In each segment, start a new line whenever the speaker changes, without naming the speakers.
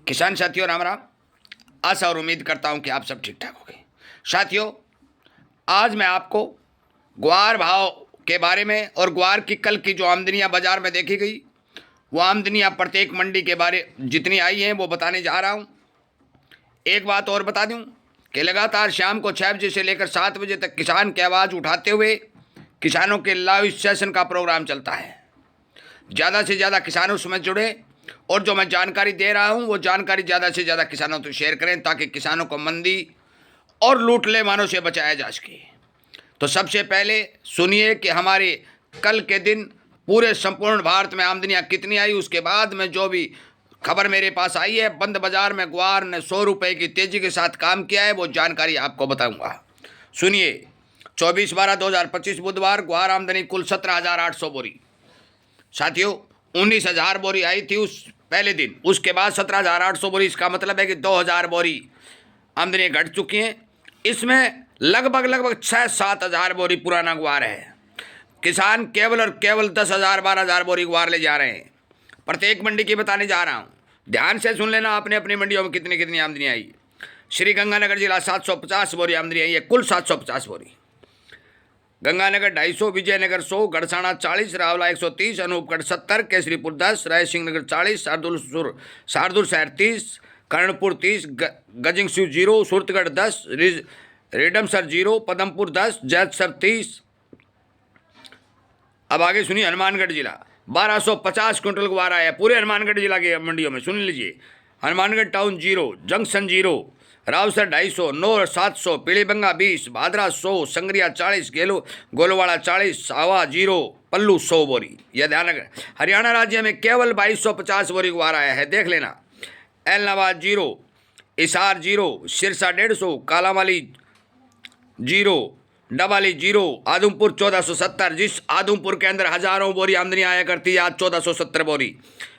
किसान साथियों राम राम। आशा और उम्मीद करता हूं कि आप सब ठीक ठाक होंगे। साथियों, आज मैं आपको ग्वार भाव के बारे में और ग्वार की कल की जो आमदनियां बाजार में देखी गई, वो आमदनियां प्रत्येक मंडी के बारे जितनी आई हैं वो बताने जा रहा हूं। एक बात और बता दूं कि लगातार शाम को 6 बजे से लेकर 7 बजे तक किसान की आवाज़ उठाते हुए किसानों के लाइव सेशन का प्रोग्राम चलता है। ज़्यादा से ज़्यादा किसानों उसमें जुड़े और जो मैं जानकारी दे रहा हूं वो जानकारी ज़्यादा से ज़्यादा किसानों तक शेयर करें ताकि किसानों को मंदी और लूटले मानों से बचाया जा सके। तो सबसे पहले सुनिए कि हमारे कल के दिन पूरे संपूर्ण भारत में आमदनियां कितनी आई। उसके बाद में जो भी खबर मेरे पास आई है, बंद बाजार में ग्वार ने 100 रुपये की तेज़ी के साथ काम किया है, वो जानकारी आपको बताऊंगा। सुनिए, 24/12/2025 बुधवार ग्वार आमदनी कुल 17,800 बोरी। साथियों, 19,000 बोरी आई थी उस पहले दिन, उसके बाद 17,800 बोरी। इसका मतलब है कि 2,000 बोरी आमदनी घट चुकी हैं। इसमें लगभग 6-7 हज़ार बोरी पुराना ग्वार है। किसान केवल और केवल 10,000-12,000 बोरी ग्वार ले जा रहे हैं। प्रत्येक मंडी की बताने जा रहा हूँ, ध्यान से सुन लेना अपने अपनी मंडियों में कितनी कितनी आमदनी आई। श्री गंगानगर जिला 750 बोरी आमदनी आई है, कुल 750 बोरी। गंगानगर 250, विजयनगर 100, गढ़साना 40, रावला 130, अनूपगढ़ 70, केसरीपुर 10, रायसिंह नगर 40, शार्दुल शहर 30, कर्णपुर 30, गजिंगसिंह 0, सूरतगढ़ 10, रेडमसर 0, पदमपुर 10, जैतसर 30। अब आगे सुनिए, हनुमानगढ़ जिला 1250 क्विंटल ग्वार आया पूरे हनुमानगढ़ जिला के मंडियों में। सुन लीजिए, हनुमानगढ़ टाउन 0, जंक्शन 0, रावसर 250, नौर 700, पीलीबंगा 20, भादरा 100, संगरिया 40, गोलवाड़ा 40, सावा 0, पल्लू 100 बोरी। यह ध्यान रखें। हरियाणा राज्य में केवल 2250 बोरी ग्वार आया है, देख लेना। एलनाबाद 0, इसार 0, सिरसा 150, कालामाली 0, डबाली 0, आदमपुर 1470, जिस आदमपुर के अंदर हजारों बोरी आमदनी आया करती है, आज 1470 बोरी।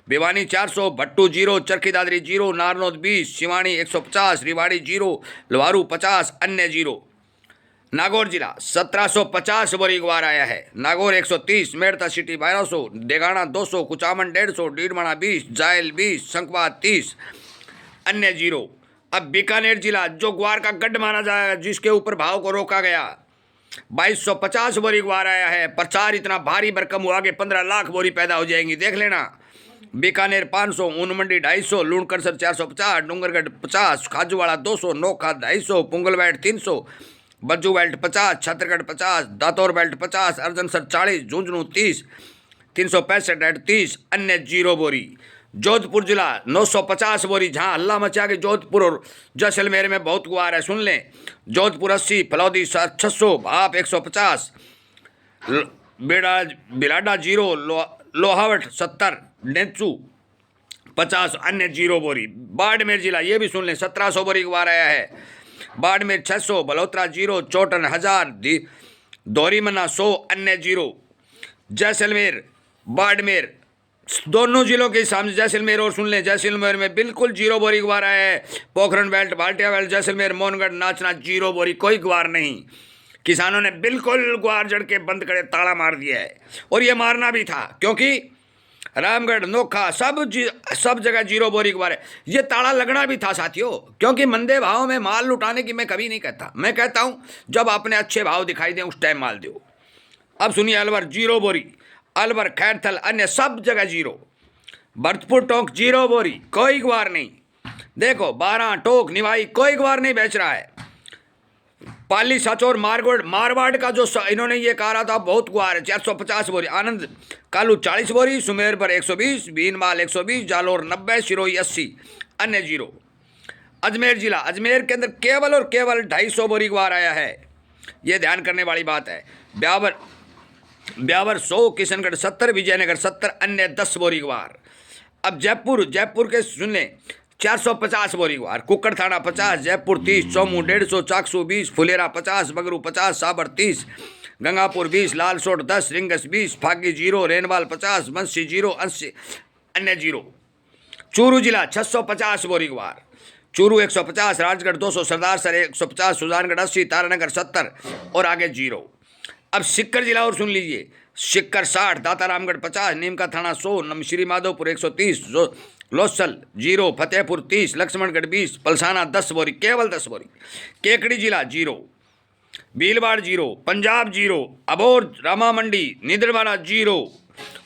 भिवानी 400, भट्टू 0, चरखी दादरी 0, नारनौद 20, सिवानी 150, रिवाड़ी 0, लोहारू 50, अन्य 0। नागौर जिला 1750 बोरी ग्वार आया है। नागौर 130, मेड़ता सिटी 1200, डेगाना 200, कुचामन 150, डीडमणा 20, जायल 20, शंखवा 30, अन्य 0। अब बीकानेर जिला जो ग्वार का गढ़ माना जाएगा, जिसके ऊपर भाव को रोका गया, 2250 बोरी ग्वार आया है। प्रचार इतना भारी भरकम हुआ कि 15 लाख बोरी पैदा हो जाएंगी, देख लेना। बीकानेर 500, ऊन मंडी 250, Lunkaransar 450, Dungargarh 50, Khajuwala 200, Nokha 250, Pugal belt 300, Bajju belt 50, Chhattisgarh 50, Dataur belt 50, Arjansar 40, Jhunjhunu 30, 365 30, अन्य 0 बोरी। जोधपुर जिला 950 बोरी, जहाँ हल्ला मचा के जोधपुर और जैसलमेर में बहुत ग्वार है, सुन लें। जोधपुर 80, फलौदी 600, भाप 150, बिलाडा 0, लोहावट 70, नेचू 50, अन्य 0 बोरी। बाड़मेर जिला ये भी सुन लें, 1700 बोरी ग्वार आया है। बाड़मेर 600, बलोत्रा 0, चौटन 1000, दोरीमना 100, अन्य 0। जैसलमेर बाड़मेर दोनों जिलों के सामने, जैसलमेर और सुन लें, जैसलमेर में बिल्कुल 0 बोरी ग्वार आया है। पोखरण बेल्ट, भाटिया बेल्ट, जैसलमेर, मोहनगढ़, नाचना 0 बोरी, कोई ग्वार नहीं। किसानों ने बिल्कुल ग्वार जड़ के बंद करे, ताला मार दिया है। और ये मारना भी था, क्योंकि रामगढ़, नोखा सब जगह 0 बोरी ग्वार है। ये ताला लगना भी था साथियों, क्योंकि मंदे भाव में माल लुटाने की मैं कभी नहीं कहता। मैं कहता हूँ जब अपने अच्छे भाव दिखाई दें उस टाइम माल दो। अब सुनिए, अलवर 0 बोरी, अलवर, खैरथल, अन्य सब जगह 0। भरतपुर टोंक 0 बोरी, कोई ग्वार नहीं। देखो 12 टोक निवाई, कोई ग्वार नहीं बेच रहा है। पाली, साचौर, मारवाड़ का जो इन्होंने ये कहा था बहुत ग्वार है, 450 बोरी। आनंद कालू 40 बोरी, सुमेर पर 120, भीनमाल 120, जालोर 90, सिरोही 80, अन्य 0। अजमेर जिला, अजमेर के अंदर केवल और केवल 250 बोरी ग्वार आया है, ये ध्यान करने वाली बात है। ब्यावर 100, किशनगढ़ 70, विजयनगर 70, अन्य 10 बोरी ग्वार। अब जयपुर के सुन लें, 450 बोरी ग्वार। कुक्कड़ थाना 50, जयपुर 30, चौमू 150, चाकसू 20, फुलेरा 50, बगरू 50, साबर 30, गंगापुर 20, लालसोट 10, रिंगस 20, फागी 0, रेनवाल 50, बंसी 0, अंशी, अन्य 0। चूरू जिला 650 बोरी ग्वार। चूरू 150, राजगढ़ 200, सरदार सर 150, सुजानगढ़ 80, तारानगर 70 और आगे 0। अब सिक्कर जिला और सुन लीजिए। सिक्कर 60, दाता रामगढ़ 50, नीमका थाना 100, श्री माधोपुर 130, लोसल 0, फतेहपुर 30, लक्ष्मणगढ़ 20, पलसाना 10 बोरी, केवल 10 बोरी। केकड़ी जिला 0, भीलवाड़ 0, पंजाब 0, अबोर रामा मंडी निद्रवाड़ा 0,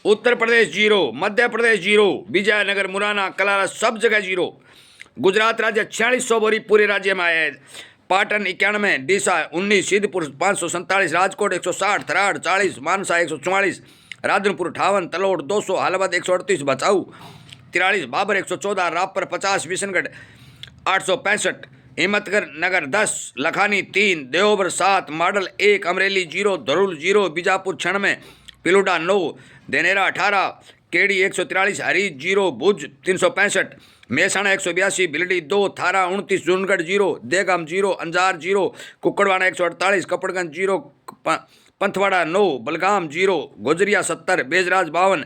उत्तर प्रदेश 0, मध्य प्रदेश 0, विजयनगर मुराना कलारा सब जगह 0। गुजरात राज्य 4600 बोरी पूरे राज्य में आया है। पाटन 91, डीसा 19, सिद्धपुर 547, राजकोट 160, थराड़ 40, मानसा 144, राधनपुर 58, तलोड़ 200, हलवद 138, भचाऊ 43, बाबर 114, रामपुर 50, विशनगढ़ 865, हिम्मतनगर 10, लखानी 3, देवबर 7, मॉडल 1, अमरेली 0, धरुल 0, बीजापुर 96, पिलुडा 9, देनेरा 18, केड़ी 143, हरीज 0, भुज 365, मेहसाणा 182, भिलडी 2, थारा 29, जूनगढ़ 0, देगाम 0, अंजार 0, कुक्कड़वाड़ा 148, कपड़गंज 0, पंथवाड़ा 9, बलगाम 0, गोजरिया 70, बेजराज 52,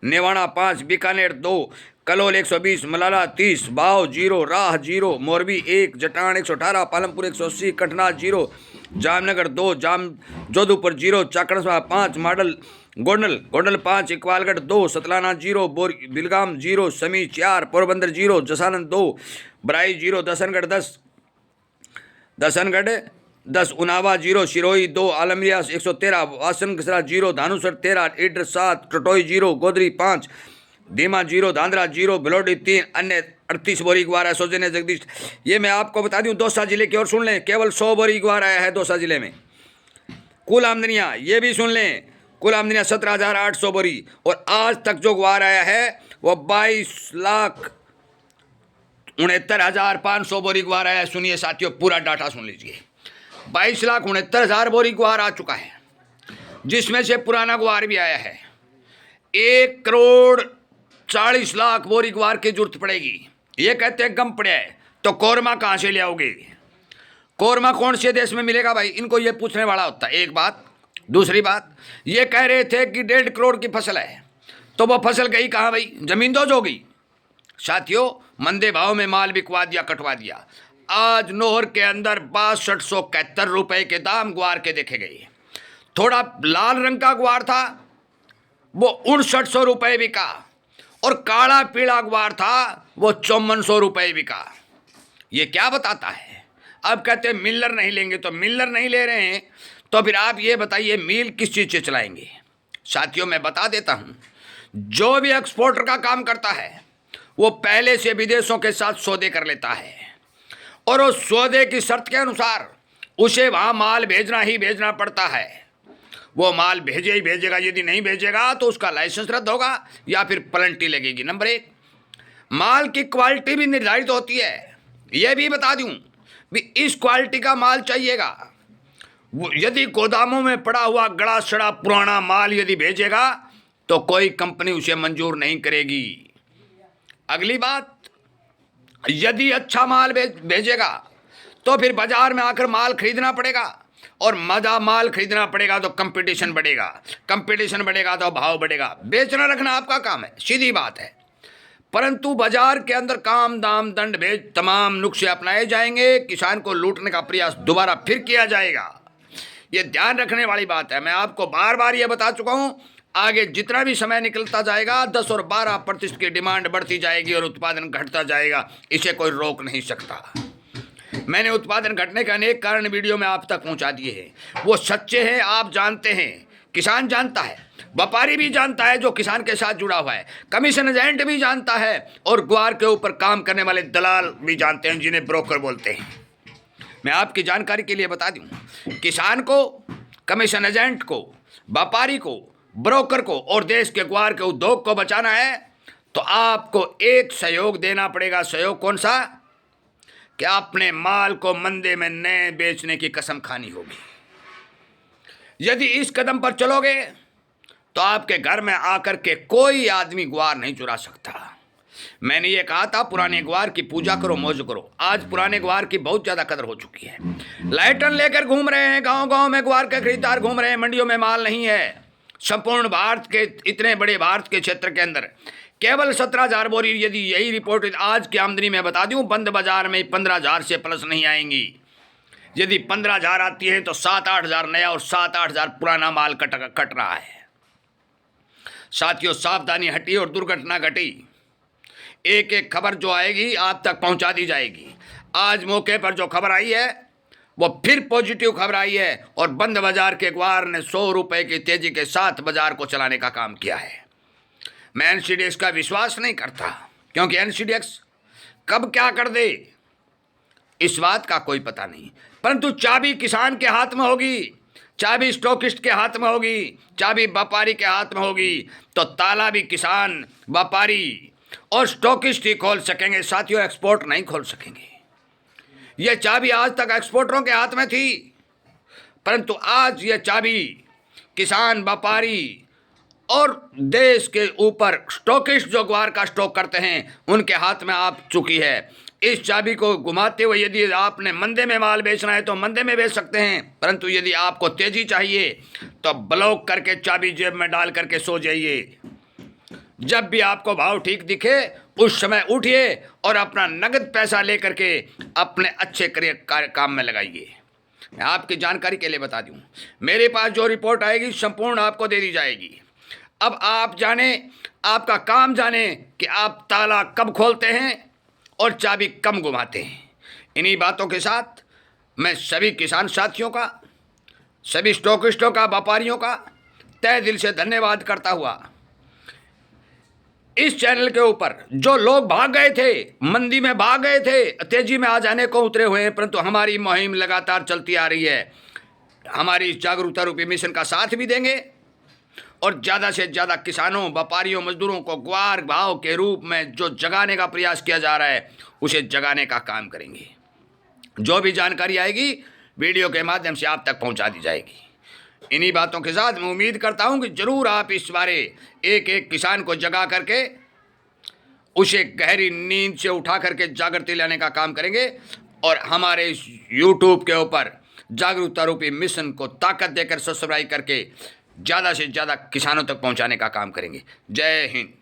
नेवाड़ा 5, बीकानेर 2, कलोल 120, मलाला 30, बाव 0, राह 0, मोरबी 1, जटान 118, पालमपुर 180, कटना 0, जामनगर 2, जोधपुर 0, चाकणसवा 5, मॉडल गोंडल 5, इकबालगढ़ 2, सतलाना 0, बिलगाम 0, समी 4, पोरबंदर 0, जसानंद 2, बराई 0, दसनगढ़ 10, उनावा 0, सिरोही 2, आलमिया 113, वासनगसरा 0, धानुसर 13, ईडर 7, टटोई 0, गोदरी 5, धीमा 0, धांधरा 0, भिलोडी 3, अन्य 38 बोरी ग्वार है। सौजन्य जगदीश। ये मैं आपको बता दूं दौसा जिले की, और सुन लें केवल 100 बोरी ग्वार आया है दौसा जिले में। कुल आमदनियाँ ये भी सुन लें, कुल आमदनियाँ 17,800 बोरी, और आज तक जो ग्वार आया है वो 22,69,500 बोरी ग्वार आया है। सुनिए साथियों, पूरा डाटा सुन लीजिए। 22,69,000 बोरी ग्वार आ चुका है, जिसमें से पुराना ग्वार भी आया है। 1,40,00,000 बोरी ग्वार की जरूरत पड़ेगी। ये कहते हैं कम पड़े है, तो कोरमा कहाँ से ले आओगे? कोरमा कौन से देश में मिलेगा भाई? इनको ये पूछने वाला होता है। एक बात। दूसरी बात, ये कह रहे थे कि 1.5 करोड़ की फसल है, तो वो फसल गई कहाँ भाई? जमीन दोज हो गई। साथियों, मंदे भाव में माल बिकवा दिया, कटवा दिया। आज नोहर के अंदर 6271 रुपए के दाम ग्वार के देखे गए। थोड़ा लाल रंग का ग्वार था, वो 6900 रुपये बिका, और काला पीला ग्वार था, वो 5400 रुपये बिका। ये क्या बताता है? अब कहते हैं मिलर नहीं लेंगे, तो मिलर नहीं ले रहे हैं तो फिर आप ये बताइए मिल किस चीज़ से चलाएंगे? साथियों, मैं बता देता हूँ, जो भी एक्सपोर्टर का काम करता है वो पहले से विदेशों के साथ सौदे कर लेता है, और उस सौदे की शर्त के अनुसार उसे वहाँ माल भेजना ही भेजना पड़ता है। वो माल भेजे ही भेजेगा, यदि नहीं भेजेगा तो उसका लाइसेंस रद्द होगा या फिर पेनल्टी लगेगी। नंबर 1, माल की क्वालिटी भी निर्धारित होती है। ये भी बता दूं भी इस क्वालिटी का माल चाहिएगा। यदि गोदामों में पड़ा हुआ गड़ा सड़ा पुराना माल यदि भेजेगा तो कोई कंपनी उसे मंजूर नहीं करेगी। अगली बात, यदि अच्छा माल भेजेगा तो फिर बाजार में आकर माल खरीदना पड़ेगा, और मजा माल खरीदना पड़ेगा तो कंपटीशन बढ़ेगा, कंपटीशन बढ़ेगा तो भाव बढ़ेगा। बेचना रखना आपका काम है, सीधी बात है। परंतु बाजार के अंदर काम दाम दंड भेद तमाम नुस्खे अपनाए जाएंगे, किसान को लूटने का प्रयास दोबारा फिर किया जाएगा। ये ध्यान रखने वाली बात है। मैं आपको बार बार ये बता चुका हूँ, आगे जितना भी समय निकलता जाएगा 10 और 12% की डिमांड बढ़ती जाएगी और उत्पादन घटता जाएगा। इसे कोई रोक नहीं सकता। मैंने उत्पादन घटने के अनेक कारण वीडियो में आप तक पहुंचा दिए हैं। वो सच्चे हैं, आप जानते हैं, किसान जानता है, व्यापारी भी जानता है जो किसान के साथ जुड़ा हुआ है, कमीशन एजेंट भी जानता है, और ग्वार के ऊपर काम करने वाले दलाल भी जानते हैं, जिन्हें ब्रोकर बोलते हैं। मैं आपकी जानकारी के लिए बता दूं, किसान को, कमीशन एजेंट को, व्यापारी को, ब्रोकर को और देश के ग्वार के उद्योग को बचाना है तो आपको एक सहयोग देना पड़ेगा। सहयोग कौन सा? कि अपने माल को मंदे में नए बेचने की कसम खानी होगी। यदि इस कदम पर चलोगे तो आपके घर में आकर के कोई आदमी ग्वार नहीं चुरा सकता। मैंने ये कहा था, पुराने ग्वार की पूजा करो, मौज करो। आज पुराने ग्वार की बहुत ज़्यादा कदर हो चुकी है। लाइटन लेकर घूम रहे हैं, गांव-गांव में ग्वार के खरीदार घूम रहे हैं, मंडियों में माल नहीं है। संपूर्ण भारत के, इतने बड़े भारत के क्षेत्र के अंदर केवल 17,000 बोरी, यदि यही रिपोर्ट आज की आमदनी में बता दूं, बंद बाजार में 15,000 से प्लस नहीं आएंगी। यदि 15,000 आती है तो 7-8 हज़ार नया और 7-8 हज़ार पुराना माल कट रहा है। साथियों, सावधानी हटी और दुर्घटना घटी। एक एक खबर जो आएगी आप तक पहुंचा दी जाएगी। आज मौके पर जो खबर आई है वो फिर पॉजिटिव खबर आई है और बंद बाजार के ग्वार ने 100 रुपए की तेजी के साथ बाजार को चलाने का काम किया है। मैं एनसीडीएक्स का विश्वास नहीं करता, क्योंकि एनसीडीएक्स कब क्या कर दे इस बात का कोई पता नहीं, परंतु चाबी किसान के हाथ में होगी, चाबी स्टॉकिस्ट के हाथ में होगी, चाबी व्यापारी के हाथ में होगी, तो ताला भी किसान, व्यापारी और स्टॉकिस्ट ही खोल सकेंगे। साथियों, एक्सपोर्ट नहीं खोल सकेंगे। यह चाबी आज तक एक्सपोर्टरों के हाथ में थी, परंतु आज यह चाबी किसान, व्यापारी और देश के ऊपर स्टॉकिस्ट जो ग्वार का स्टॉक करते हैं उनके हाथ में आ चुकी है। इस चाबी को घुमाते हुए यदि आपने मंदे में माल बेचना है तो मंदे में बेच सकते हैं, परंतु यदि आपको तेजी चाहिए तो ब्लॉक करके चाबी जेब में डाल करके सो जाइए। जब भी आपको भाव ठीक दिखे उस समय उठिए और अपना नगद पैसा लेकर के अपने अच्छे काम में लगाइए। मैं आपकी जानकारी के लिए बता दूं, मेरे पास जो रिपोर्ट आएगी संपूर्ण आपको दे दी जाएगी। अब आप जाने, आपका काम जाने कि आप ताला कब खोलते हैं और चाबी कब घुमाते हैं। इन्हीं बातों के साथ मैं सभी किसान साथियों का, सभी स्टॉकिस्टों का, व्यापारियों का तहे दिल से धन्यवाद करता हुआ, इस चैनल के ऊपर जो लोग भाग गए थे, मंदी में भाग गए थे, तेजी में आ जाने को उतरे हुए हैं, परंतु हमारी मुहिम लगातार चलती आ रही है। हमारी इस जागरूकता रूपी मिशन का साथ भी देंगे और ज़्यादा से ज़्यादा किसानों, व्यापारियों, मजदूरों को ग्वार भाव के रूप में जो जगाने का प्रयास किया जा रहा है उसे जगाने का काम करेंगे। जो भी जानकारी आएगी वीडियो के माध्यम से आप तक पहुंचा दी जाएगी। इन्हीं बातों के साथ मैं उम्मीद करता हूं कि जरूर आप इस बारे एक एक किसान को जगा करके उसे गहरी नींद से उठा करके जागृति लाने का काम करेंगे और हमारे इस यूट्यूब के ऊपर जागरूकता रूपी मिशन को ताकत देकर सब्सक्राइब करके ज़्यादा से ज़्यादा किसानों तक पहुंचाने का काम करेंगे। जय हिंद।